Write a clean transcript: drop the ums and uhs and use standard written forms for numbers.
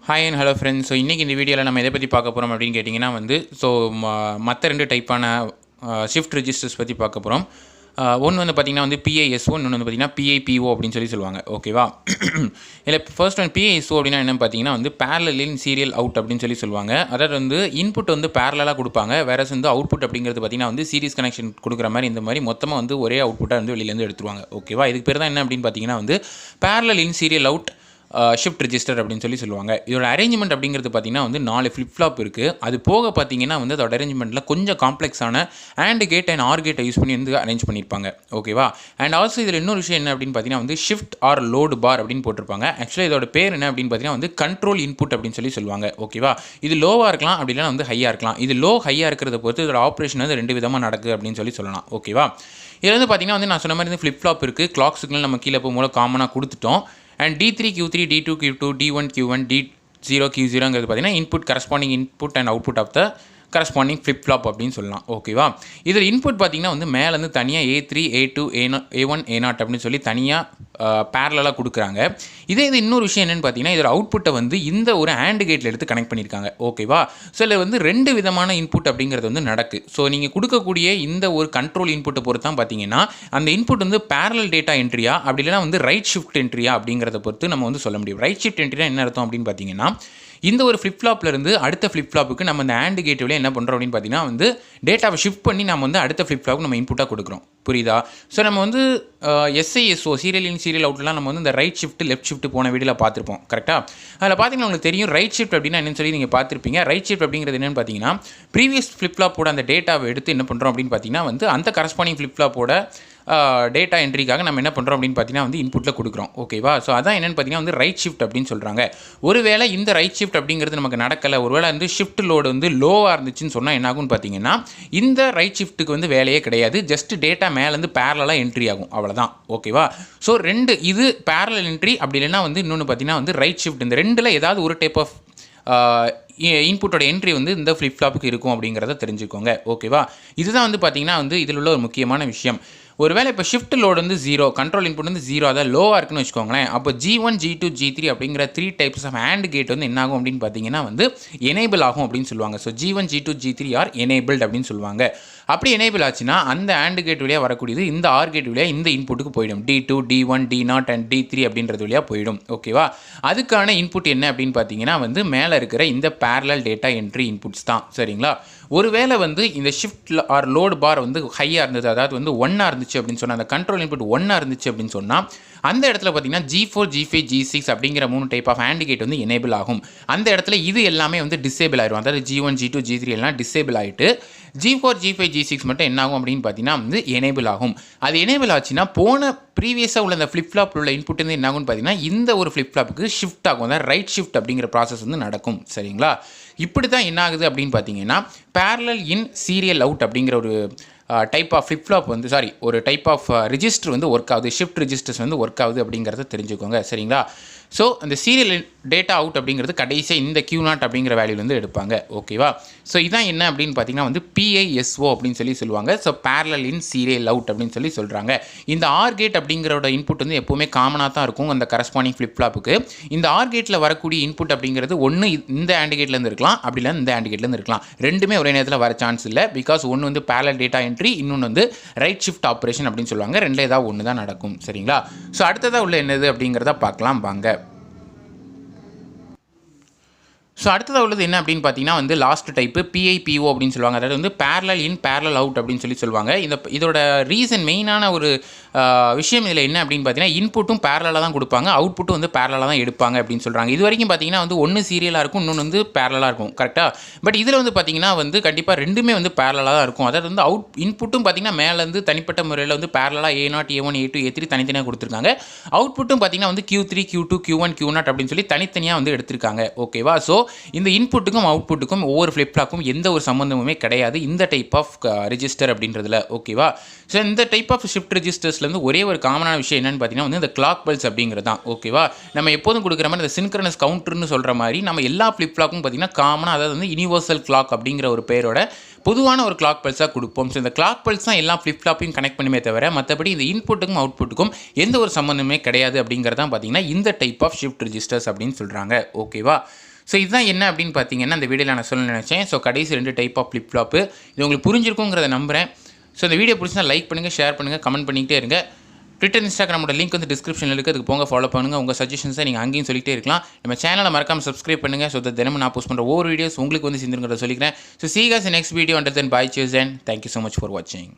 Hi and hello friends. So இன்றைக்கி இந்த வீடியோவில் நம்ம எதை பற்றி பார்க்க போகிறோம் அப்படின்னு கேட்டிங்கன்னா மற்ற ரெண்டு டைப்பான ஷிஃப்ட் ரெஜிஸ்டர்ஸ் பற்றி பார்க்க போகிறோம். ஒன்று வந்து பார்த்திங்கன்னா PISO, இன்னொன்று வந்து பார்த்திங்கன்னா PIPO அப்படின்னு சொல்லுவாங்க. ஓகேவா? இல்லை ஃபர்ஸ்ட் ஒன் PISO அப்படின்னா என்னென்னு பார்த்தீங்கன்னா பேரலல் இன் சீரியல் அவுட் அப்படின்னு சொல்லுவாங்க. அதாவது இன்புட் பேரலாக கொடுப்பாங்க. வேற அவுட்புட் அப்படிங்கிறது பார்த்திங்கன்னா சீரிஸ் கனெக்ஷன் கொடுக்குற மாதிரி இந்த மாதிரி மொத்தமாக ஒரே அவுட்புட்டாக வெளியிலேருந்து எடுத்துருவாங்க. ஓகேவா? இதுக்கு பேர் தான் என்ன அப்படின்னு பார்த்தீங்கன்னா பேரலல் இன் சீரியல் அவுட் ஷிஃப்ட் ரெஜிஸ்டர் அப்படின்னு சொல்லுவாங்க. இதோட அரேஞ்ச்மெண்ட் அப்படிங்கிறது பார்த்தீங்கன்னா 4 ஃப்ளிப் ஃப்ளாப் இருக்குது. அது போக பார்த்தீங்கன்னா அதோட அரேஞ்ச்மெண்ட்டில் கொஞ்சம் காம்ப்ளெக்ஸான AND கேட் அண்ட் ஆர் கேட்டை யூஸ் பண்ணி அரேஞ்ச் பண்ணியிருப்பாங்க. ஓகேவா? அண்ட் ஆல்சோ இதில் இன்னொரு விஷயம் என்ன அப்படின்னு பார்த்தீங்கன்னா ஷிஃப்ட் ஆர் லோடு பார் அப்படின்னு போட்டிருப்பாங்க. ஆக்சுவலாக இதோட பேர் என்ன அப்படின்னு பார்த்தீங்கன்னா கண்ட்ரோல் இன்புட் அப்படின்னு சொல்லுவாங்க. ஓகேவா? இது லோவாக இருக்கலாம், அப்படி இல்லைனா ஹையாக இருக்கலாம். இது லோ ஹையாக இருக்கிறத பொறுத்து இதோட ஆப்ரேஷன் ரெண்டு விதமாக நடக்குது அப்படின்னு சொல்லலாம். ஓகேவா? இதில் பார்த்தீங்கன்னா நான் சொன்ன மாதிரி ஃப்ளிப் ஃப்ளாப் இருக்குது. கிளாக் சிக்னல் நம்ம கீழே போகும்போது காமனாக கொடுத்துட்டோம். And D3 Q3 D2 Q2 D1 Q1 D0 Q0ங்கிறது பார்த்தீங்கன்னா input corresponding input and output of the corresponding flip flop அப்படின்னு சொல்லலாம். ஓகேவா? இதில் இன்புட் பார்த்தீங்கன்னா மேலேருந்து தனியாக A3 A2 A1 A0 அப்படின்னு சொல்லி தனியாக பேரலாக கொடுக்குறாங்க. இது இன்னொரு விஷயம் என்னென்னு பார்த்தீங்கன்னா இதோட அவுட்புட்டை இந்த ஒரு AND கேட்டில் எடுத்து கனெக்ட் பண்ணியிருக்காங்க. ஓகேவா? ஸோ இதில் ரெண்டு விதமான இன்புட் அப்படிங்கிறது நடக்கு. ஸோ நீங்கள் கொடுக்கக்கூடிய இந்த ஒரு கண்ட்ரோல் இன்புட்டை பொறுத்து தான் பார்த்தீங்கன்னா அந்த இன்புட் பேரலல் டேட்டா என்ட்ரியா அப்படி இல்லைனா ரைட் ஷிஃப்ட் என்ட்ரியா அப்படிங்கிறத பொறுத்து நம்ம சொல்ல முடியும். ரைட் ஷிஃப்ட் என்ட்ரியா என்ன அர்த்தம் அப்படின்னு பார்த்தீங்கன்னா இந்த ஒரு ஃப்ளிப் ஃப்ளாப்லேருந்து அடுத்த ஃப்ளிப் ஃப்ளாப்புக்கு நம்ம இந்த AND கேட் வழியாக என்ன பண்ணுறோம் அப்படின்னு பார்த்தீங்கன்னா டேட்டாவை ஷிஃப்ட் பண்ணி நம்ம அடுத்த ஃப்ளிப் ஃப்ளாப்புக்கு நம்ம இன்புட்டாக கொடுக்குறோம். புரியுதா? ஸோ நம்ம SISO சீரியல் இன் சீரியல் அவுட்லாம் நம்ம இந்த ரைட் ஷிஃப்ட் லெஃப்ட் ஷிஃப்ட் போன வீடியோவில் பார்த்துருப்போம். கரெக்டாக? அதில் பார்த்தீங்கன்னா உங்களுக்கு தெரியும் ரைட் ஷிஃப்ட் அப்படின்னா என்னன்னு சொல்லி நீங்கள் பார்த்துருப்பீங்க. ரைட் ஷிஃப்ட் அப்படிங்கிறது என்னென்னு பார்த்தீங்கன்னா ப்ரீவியஸ் ஃப்ளிப் ஃப்ளாப்போட அந்த டேட்டாவை எடுத்து என்ன பண்ணுறோம் அப்படின்னு பார்த்தீங்கன்னா அந்த கரஸ்பாண்டிங் ஃப்ளிப் ஃப்ளாப்போட டேட்டா என்ட்ரிக்காக நம்ம என்ன பண்ணுறோம் அப்படின்னு பார்த்தீங்கன்னா இன்புட்டில் கொடுக்குறோம். ஓகேவா? ஸோ அதான் என்னென்னு பார்த்தீங்கன்னா ரைட் ஷிஃப்ட் அப்படின்னு சொல்கிறாங்க. ஒருவேளை இந்த ரைட் ஷிஃப்ட் அப்படிங்கிறது நமக்கு நடக்கலை, ஒருவேளை ஷிஃப்ட் லோடு லோவாக இருந்துச்சுன்னு சொன்னால் என்ன ஆகும்னு பார்த்தீங்கன்னா இந்த ரைட் ஷிஃப்ட்டுக்கு வேலையே கிடையாது. ஜஸ்ட் டேட்டா மேலேருந்து பேரலாக என்ட்ரி ஆகும், அவ்வளோதான். ஓகேவா? ஸோ ரெண்டு இது பேரலல் என்ட்ரி, அப்படி இல்லைன்னா இன்னொன்று பார்த்தீங்கன்னா ரைட் ஷிஃப்ட். இந்த ரெண்டில் ஏதாவது ஒரு டைப் ஆஃப் இன்புட்டோட என்ட்ரி இந்த ஃப்ளிப் ஃப்ளாப்புக்கு இருக்கும் அப்படிங்கிறத தெரிஞ்சுக்கோங்க. ஓகேவா? இதுதான் பார்த்தீங்கன்னா இதில் உள்ள ஒரு முக்கியமான விஷயம். ஒருவேளை இப்போ ஷிஃப்ட் லோடு 0, கண்ட்ரோல் இன்புட் 0, அதாவது லோவாக இருக்குன்னு வச்சுக்கோங்களேன். அப்போ G1 G2 G3 அப்படிங்கிற 3 டைப்ஸ் ஆஃப் AND கேட் என்ன ஆகும் அப்படின்னு பார்த்தீங்கன்னா எனேபிள் ஆகும் அப்படின்னு சொல்லுவாங்க. So G1 G2 G3 R enabled அப்படின்னு சொல்லுவாங்க. அப்படி எனேபிள் ஆச்சுன்னா அந்த AND கேட் வழியாக வரக்கூடியது இந்த ஆர் கேட் வழியாக இந்த இன்புட்டுக்கு போயிடும். D2 D1 D0 and D3 அப்படின்றது வழியாக போயிடும். ஓகேவா? அதுக்கான இன்புட் என்ன அப்படின்னு பார்த்தீங்கன்னா மேலே இருக்கிற இந்த பேரலல் டேட்டா என்ட்ரி இன்புட்ஸ் தான். சரிங்களா? ஒருவேளை இந்த ஷிஃப்ட் ஆர் லோடு பார் ஹையாக இருந்தது, அதாவது 1 இருந்துச்சு அப்படின்னு சொன்னால், அந்த கண்ட்ரோல் இன்புட் 1 இருந்துச்சு அப்படின்னு சொன்னால் அந்த இடத்துல பார்த்தீங்கன்னா G4 G5 G6 அப்படிங்கிற 3 type of AND gate enable ஆகும். அந்த இடத்துல இது எல்லாமே டிசேபிள் ஆயிடும். அதாவது G1 G2 G3 எல்லாம் டிசேபிள் ஆகிட்டு G4 G5 G6 மட்டும் என்ன ஆகும் அப்படின்னு பார்த்தீங்கன்னா எனேபிள் ஆகும். அது எனேபிள் ஆச்சுன்னா போன ப்ரீவியஸாக உள்ள அந்த ஃப்ளிப் ஃப்ளாப் உள்ள இன்புட் என்ன ஆகும்னு பார்த்தீங்கன்னா இந்த ஒரு ஃப்ளிப் ஃப்ளாப்புக்கு ஷிஃப்ட் ஆகும். அதாவது ரைட் ஷிஃப்ட் அப்படிங்கிற ப்ராசஸ் நடக்கும். சரிங்களா? இப்படி தான் என்ன ஆகுது அப்படின்னு பார்த்தீங்கன்னா பேரலல் இன் சீரியல் அவுட் அப்படிங்கிற ஒரு டைப் ஆஃப் ஃப்ளிப் ஃப்ளாப் ஒரு டைப் ஆஃப் ரிஜிஸ்டர் ஒர்க் ஆகுது. ஷிஃப்ட் ரெஜிஸ்டர்ஸ் ஒர்க் ஆகுது அப்படிங்கிறத தெரிஞ்சுக்கோங்க. சரிங்களா? ஸோ அந்த சீரியல் டேட்டா அவுட் அப்படிங்கிறது கடைசியாக இந்த Q0 அப்படிங்கிற வேல்யூலேருந்து எடுப்பாங்க. ஓகேவா? ஸோ இதான் என்ன அப்படின்னு பார்த்தீங்கன்னா PISO அப்படின்னு சொல்லுவாங்க. ஸோ பேரலல் இன் சீரியல் அவுட் அப்படின்னு சொல்கிறாங்க. இந்த ஆர் கேட் அப்படிங்கிறோட இன்புட் எப்போவுமே காமனாக தான் இருக்கும் அந்த கரஸ்பாண்டிங் ஃப்ளிப் ஃப்ளாப்புக்கு. இந்த ஆர் கேட்டில் வரக்கூடிய இன்புட் அப்படிங்கிறது ஒன்று இந்த AND கேட்லேருந்து இருக்கலாம், அப்படி இல்லை இந்த AND கேட்லேருந்து இருக்கலாம். ரெண்டுமே ஒரே நேரத்தில் வர சான்ஸ் இல்லை. பிகாஸ் ஒன்று பேரலல் டேட்டா என்ட்ரி, இன்னொன்று ரைட் ஷிஃப்ட் ஆப்ரேஷன் அப்படின்னு சொல்லுவாங்க. ரெண்டில் ஏதாவது ஒன்று தான் நடக்கும். சரிங்களா? ஸோ அடுத்ததாக உள்ள என்னது அப்படிங்கிறத பார்க்கலாம் வாங்க. ஸோ அடுத்ததாக உள்ளது என்ன அப்படின்னு பார்த்தீங்கன்னா லாஸ்ட் டைப்பு PIPO அப்படின்னு சொல்லுவாங்க. அதாவது பேரலல் இன் பேரலல் அவுட் அப்படின்னு சொல்லுவாங்க. இதோட ரீசன் மெயினான ஒரு விஷயம் இதில் என்ன அப்படின்னு பார்த்தீங்கன்னா இன்புட்டும் பேரலாக தான் கொடுப்பாங்க, அவுட்புட்டும் பேரலாக தான் எடுப்பாங்க அப்படின்னு சொல்கிறாங்க. இது வரைக்கும் பார்த்தீங்கன்னா ஒன்று சீரியலாக இருக்கும், இன்னொன்று பேரலாக இருக்கும். கரெக்டாக? பட் இதில் பார்த்தீங்கன்னா கண்டிப்பாக ரெண்டுமே பேரலாக தான் இருக்கும். அதாவது இன்புட்டும் பார்த்தீங்கன்னா மேலேருந்து தனிப்பட்ட முறையில் பேரலாக A0 A1 A2 A3 தனித்தனியாக கொடுத்துருக்காங்க. அவுட்புட்டும் பார்த்தீங்கன்னா Q3 Q2 Q1 Q0 அப்படின்னு சொல்லி தனித்தனியாக எடுத்திருக்காங்க. ஓகேவா? ஸோ இந்த இன்புட்டுக்கும் அவுட்புட்டுக்கும் ஒவ்வொரு ஃப்ளிப் ஃப்ளாப்புக்கும் எந்த ஒரு சம்மந்தமுமே கிடையாது இந்த டைப் ஆஃப் ரெஜிஸ்டர் அப்படின்றதுல. ஓகேவா? ஸோ இந்த டைப் ஆஃப் ஷிஃப்ட் ரெஜிஸ்டர்ஸ்லேருந்து ஒரே ஒரு காமனான விஷயம் என்னென்னு பார்த்தீங்கன்னா இந்த கிளாக் பல்ஸ் அப்படிங்கிறது தான். ஓகேவா? நம்ம எப்போதும் கொடுக்குற மாதிரி இந்த சின்க்ரனஸ் கவுண்டர்னு சொல்கிற மாதிரி நம்ம எல்லா ஃப்ளிப் ஃப்ளாப்பும் பார்த்தீங்கன்னா காமனாக, அதாவது யூனிவர்சல் கிளாக் அப்படிங்கிற ஒரு பேரோட பொதுவான ஒரு கிளாக் பல்ஸாக கொடுப்போம். ஸோ இந்த கிளாக் பல்ஸ் தான் எல்லா ஃப்ளிப் ஃப்ளாப்பையும் கனெக்ட் பண்ணுமே தவிர மற்றபடி இந்த இன்புட்டுக்கும் அவுட்புட்டுக்கும் எந்த ஒரு சம்மந்தமே கிடையாது அப்படிங்கிறது தான் பார்த்தீங்கன்னா இந்த டைப் ஆஃப் ஷிஃப்ட் ரெஜிஸ்டர்ஸ் அப்படின்னு சொல்கிறாங்க. ஓகேவா? ஸோ இதுதான் என்ன அப்படின்னு பார்த்தீங்கன்னா அந்த வீடியோவில் நான் சொல்ல நினச்சேன். ஸோ கடைசி 2 டைப் ஆஃப் ஃப்ளிப் ஃப்ளாப்பு இது உங்களுக்கு புரிஞ்சிருக்குங்கிறத நம்புகிறேன். ஸோ இந்த வீடியோ பிடிச்சா லைக் பண்ணுங்கள், ஷேர் பண்ணுங்கள், கமெண்ட் பண்ணிக்கிட்டே இருங்க. ட்விட்டர், இன்ஸ்டாகிராமோட லிங்க் வந்து டிஸ்கிரிப்ஷனில் இருக்குது, அதுக்கு போங்க, ஃபாலோ பண்ணுங்கள். உங்கள் சஜஷன்ஸை நீங்கள் அங்கேயும் சொல்லிகிட்டே இருக்கலாம். நம்ம சேனலை மறக்காமல் சப்ஸ்கிரைப் பண்ணுங்கள். ஸோ தினமும் நான் போஸ்ட் பண்ணுற ஒவ்வொரு வீடியோஸ் உங்களுக்கு வந்து சேர்ந்துருங்கிறத சொல்லிக்கிறேன். So see you guys in next video. Until then, bye, cheers and thank you so much for watching.